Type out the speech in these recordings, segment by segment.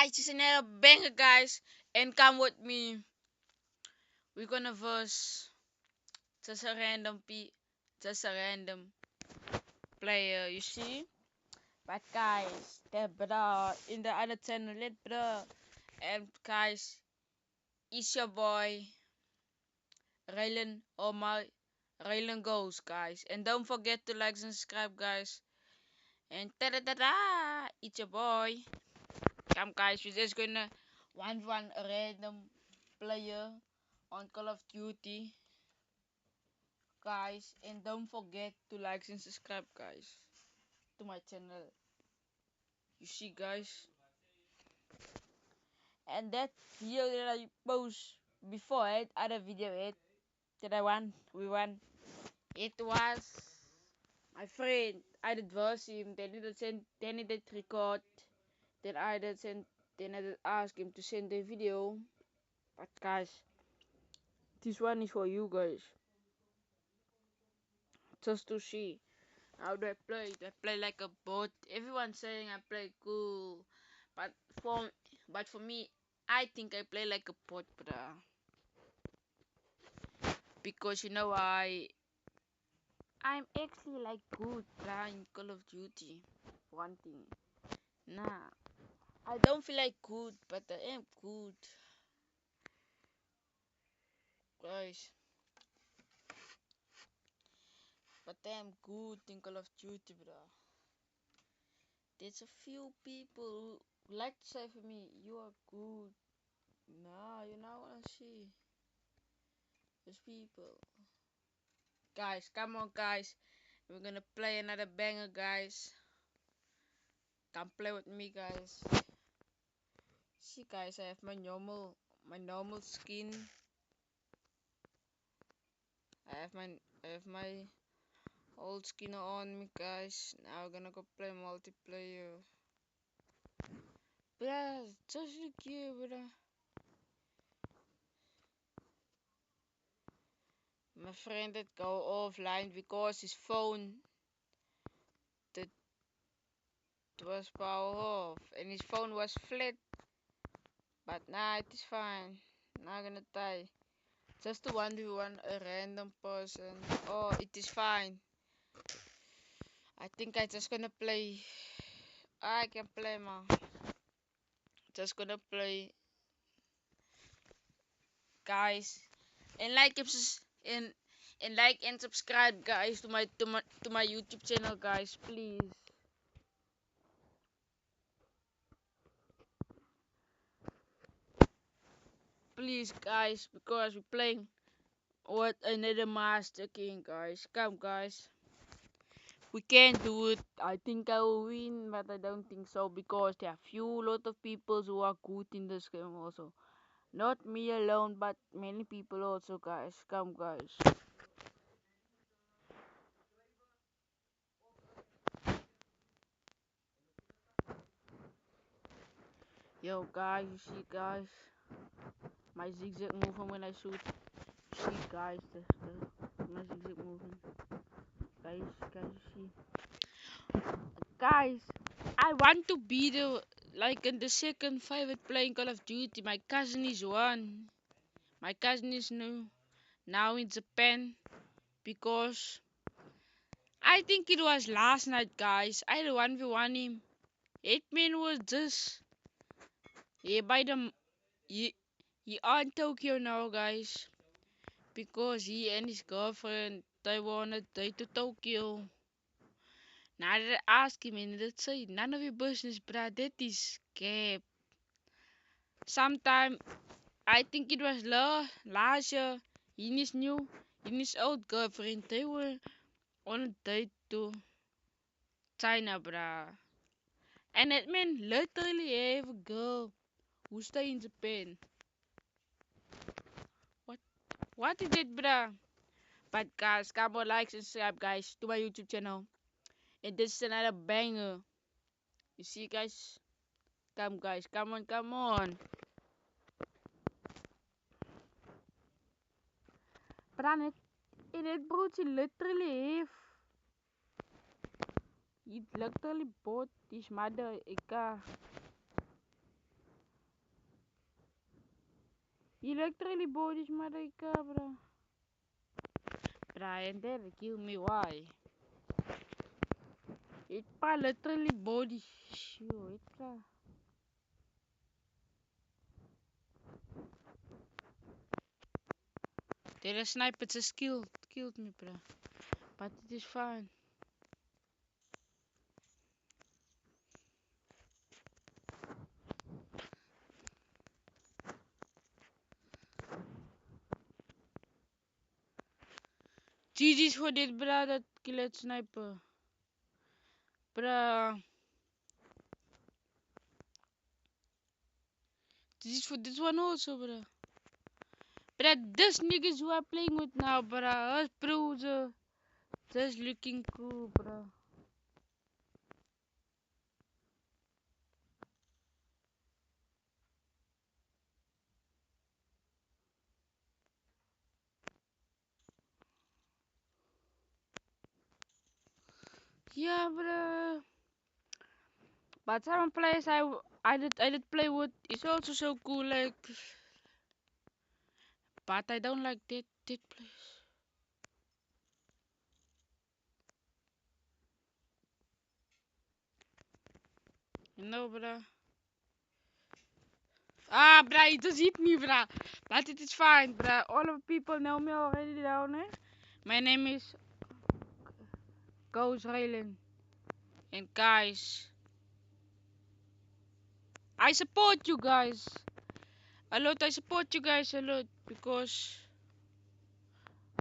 guys, it's another banger, guys, and come with me. We're gonna verse just a just a random player, you see. But guys, that brother in the other channel, let brother, and guys, it's your boy Raylan or my Raylan Goes, guys, and don't forget to like and subscribe, guys. And ta da da da, it's your boy. Come, guys, we're just gonna one a random player on Call of Duty, guys, and don't forget to like and subscribe, guys, to my channel, you see, guys. And that video that I post before it, other video it that we won, it was my friend. I did verse him, then he did record, then I did send, then I did ask him to send the video. But guys, this one is for you guys, just to see. How do I play? Do I play like a bot? Everyone's saying I play cool, but for but for me, I think I play like a bot, bruh. Because you know I'm actually like good, bruh, in Call of Duty. One thing, nah, I don't feel like good, but I am good, guys. But I am good in Call of Duty, bruh. There's a few people who like to say for me, you are good. Nah, you know what I see. Those people. Guys, come on, guys. We're gonna play another banger, guys. Come play with me, guys. See, guys, I have my normal skin. I have my old skin on me, guys. Now we're gonna go play multiplayer. Bruh, just look here, bruh. My friend had go offline because his phone that was power off and his phone was flat. But nah, it is fine. Not gonna die. Just to 1v1 a random person. Oh, it is fine. I think I just gonna play. I can play, man. Just gonna play, guys. And like and like and subscribe, guys, to my YouTube channel, guys, please. Please, guys, because we're playing with another Master King, guys. Come, guys. We can do it. I think I will win, but I don't think so because there are few lot of people who are good in this game also. Not me alone, but many people also, guys. Come, guys. Yo, guys, you see, guys, my zigzag movement when I shoot. See, guys, my zigzag movement. Guys, you see. Guys, I want to be the like in the second favorite playing Call of Duty. My cousin is one. My cousin is new now in Japan because I think it was last night, guys. I had 1v1 him. 8 man was just he by the he, he on Tokyo now, guys, because he and his girlfriend they wanted they to Tokyo. Now that I ask him and they say none of your business, bruh. That is cap. Sometime I think it was last year. He and his new, and his old girlfriend they were on a date to China, bruh. And that man literally have a girl who stay in Japan. What? What is it, bruh? But guys, come on, like and subscribe, guys, to my YouTube channel. And this is another banger. You see, guys? Come, guys, come on, come on. But in it, bro, he literally have. He literally bought his mother a car. He literally bodies Marika, bro. Brian there kill me, why? It pa literally body. Shoo, it pa. The sniper just killed me, bro. But it is fine. GG's for that, bro, that killed sniper. Bruh. GG's for this one also, bro. Bruh, this niggas who I'm playing with now, bruh. Us bros, just looking cool, bro. Yeah, bro. But some players I did play with is also so cool, like. But I don't like that place. You know, bro. Ah, bruh, it just hit me, bruh. But it is fine, bruh. All of people know me already down there. My name is Ghost Raylan. And guys, I support you guys. A lot, I support you guys a lot. Because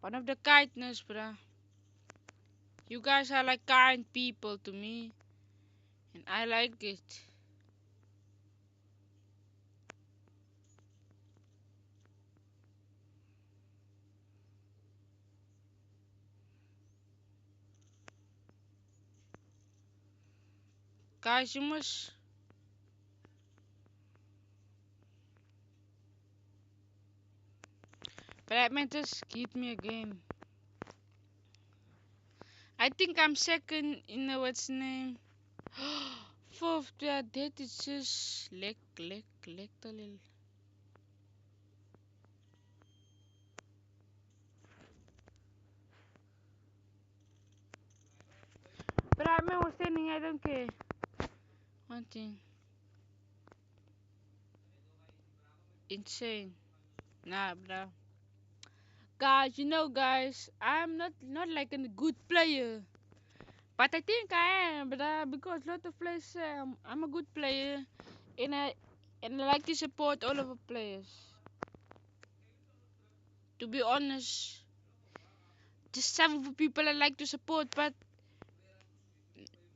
one of the kindness, bruh. You guys are like kind people to me. And I like it. Guys, you must. Batman just give me a game. I think I'm second in the what's name. Fourth, yeah, that is just lick a little. But I'm not standing, I don't care. One thing. Insane. Nah, bruh. Guys, you know, guys, I'm not like a good player. But I think I am, bruh, because a lot of players say I'm a good player. And I like to support all of the players. To be honest, just some of the people I like to support, but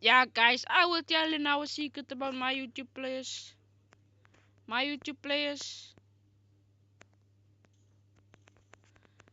yeah, guys, I will tell you now a secret about my YouTube players. My YouTube players.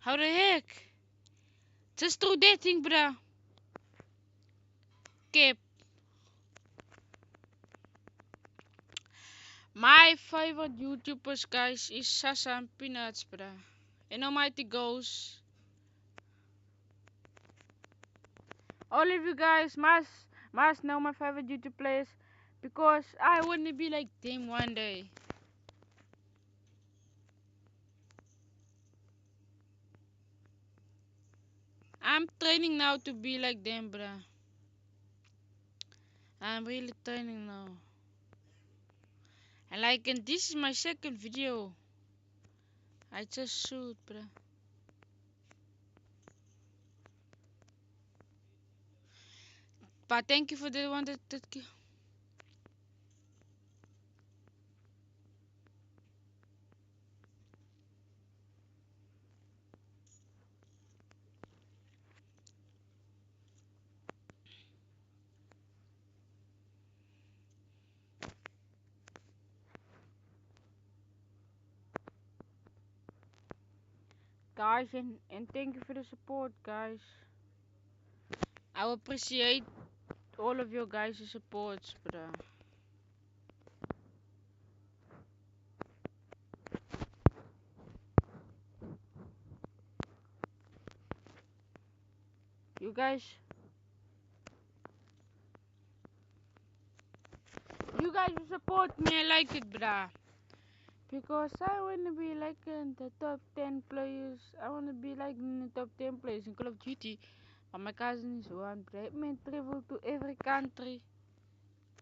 How the heck? Just do that thing, bruh. Okay. My favorite YouTubers, guys, is Sasa and Peanuts, bruh. And Almighty Ghost. All of you guys must know my favorite YouTube players because I want to be like them one day. I'm training now to be like them, bruh. I'm really training now. And this is my second video. I just shoot, bruh. But thank you for the one that guys, and thank you for the support, guys. I appreciate all of your guys' supports, bruh. You guys, you guys who support me, I like it, bruh. Because I wanna be like in the top 10 players. I wanna be like in the top 10 players in Call of Duty. But my cousin is one man travel to every country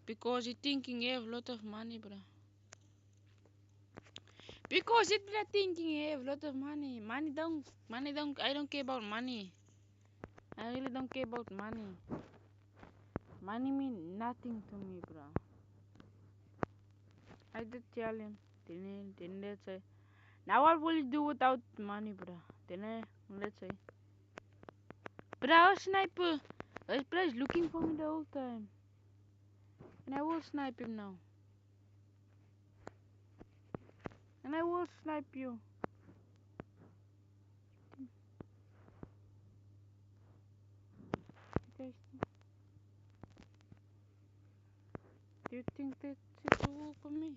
because he thinking he have a lot of money, bro. Because it be thinking he have a lot of money. I don't care about money. I really don't care about money. Money mean nothing to me, bro. I did tell him. Then let's say, now what will you do without money, bro? Then let's say, but I was sniper. This player is looking for me the whole time, and I will snipe him now. And I will snipe you. Guys, do you think that it will work for me?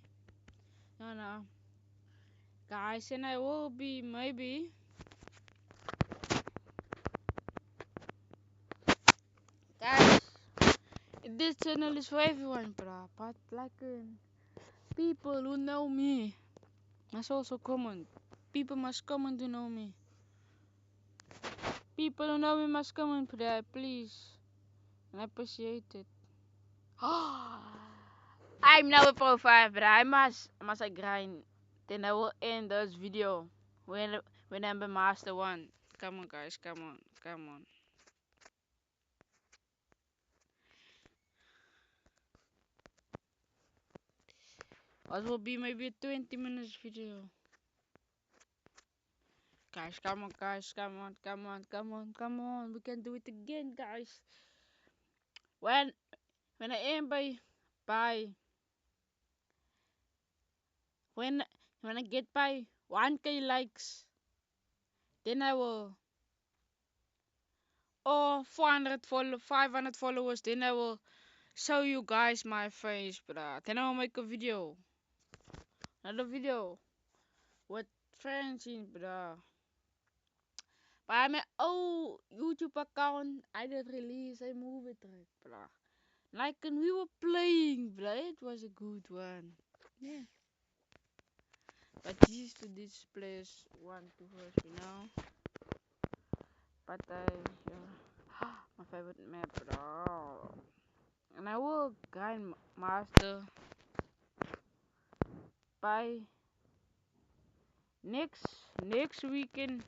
No. Guys, and I will be maybe. Guys, this channel is for everyone, bro. But like people who know me must also comment. People must comment to know me. People who know me must comment, bro, please. And I appreciate it. I'm now a pro 5, but I must grind. Then I will end this video when I'm a master 1. Come on, guys, come on. It will be maybe a 20 minutes video. Guys, come on. We can do it again, guys. When I am by when I get by 1k likes, then I will, or 500 followers, then I will show you guys my face, bruh. Then I will make another video with friends in, bruh. But my old YouTube account, I did release a movie track, bruh. Like when we were playing, bruh, it was a good one. Yeah. But these players want to hurt me now. But yeah, my favorite map, bro. And I will grind master by next weekend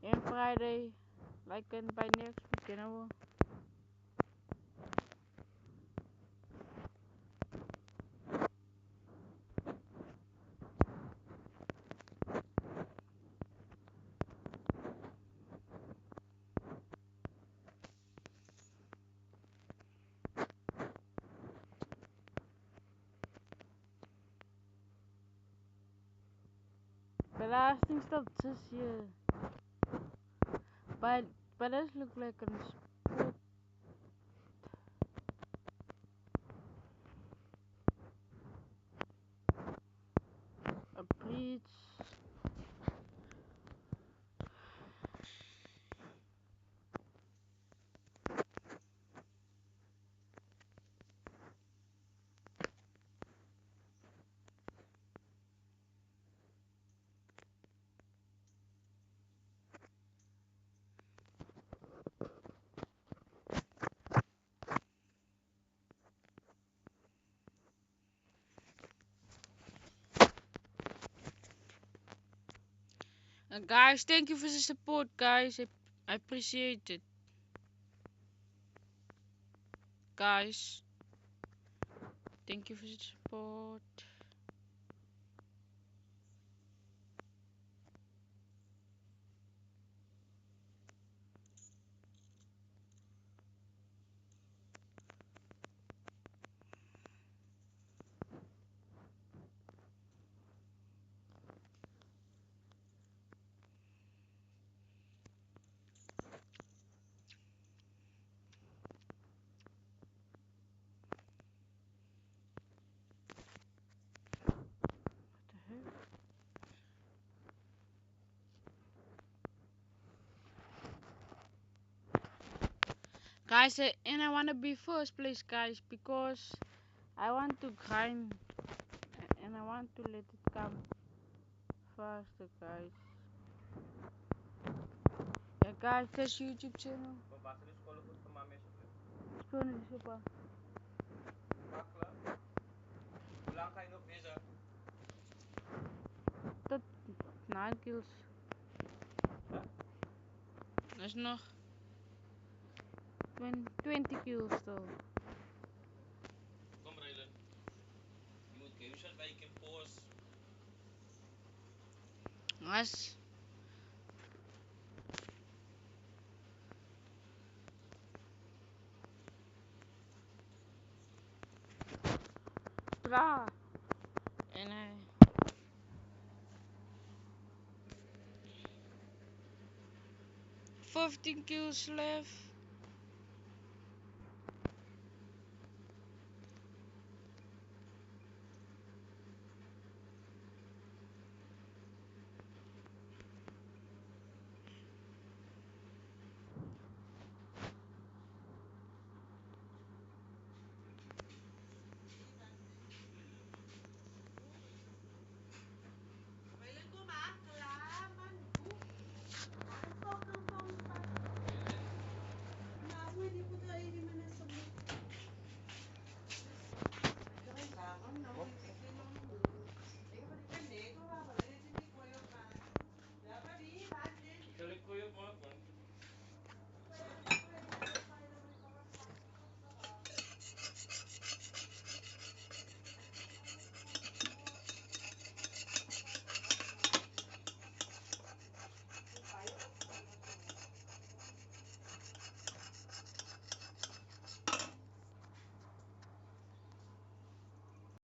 and Friday. Like by next weekend I will. But I think stop this year. But does look like a breach. Guys, thank you for the support, guys. I appreciate it, guys. Thank you for the support. Guys, and I wanna be first place, guys, because I want to grind and I want to let it come faster, guys. Yeah, guys, this YouTube channel. Speel niet super. Tot 9 kills. Dat is nog 20 kills though. Kom Raylan. Je moet keuze wijken post. Mas Bra. En 15 kills left.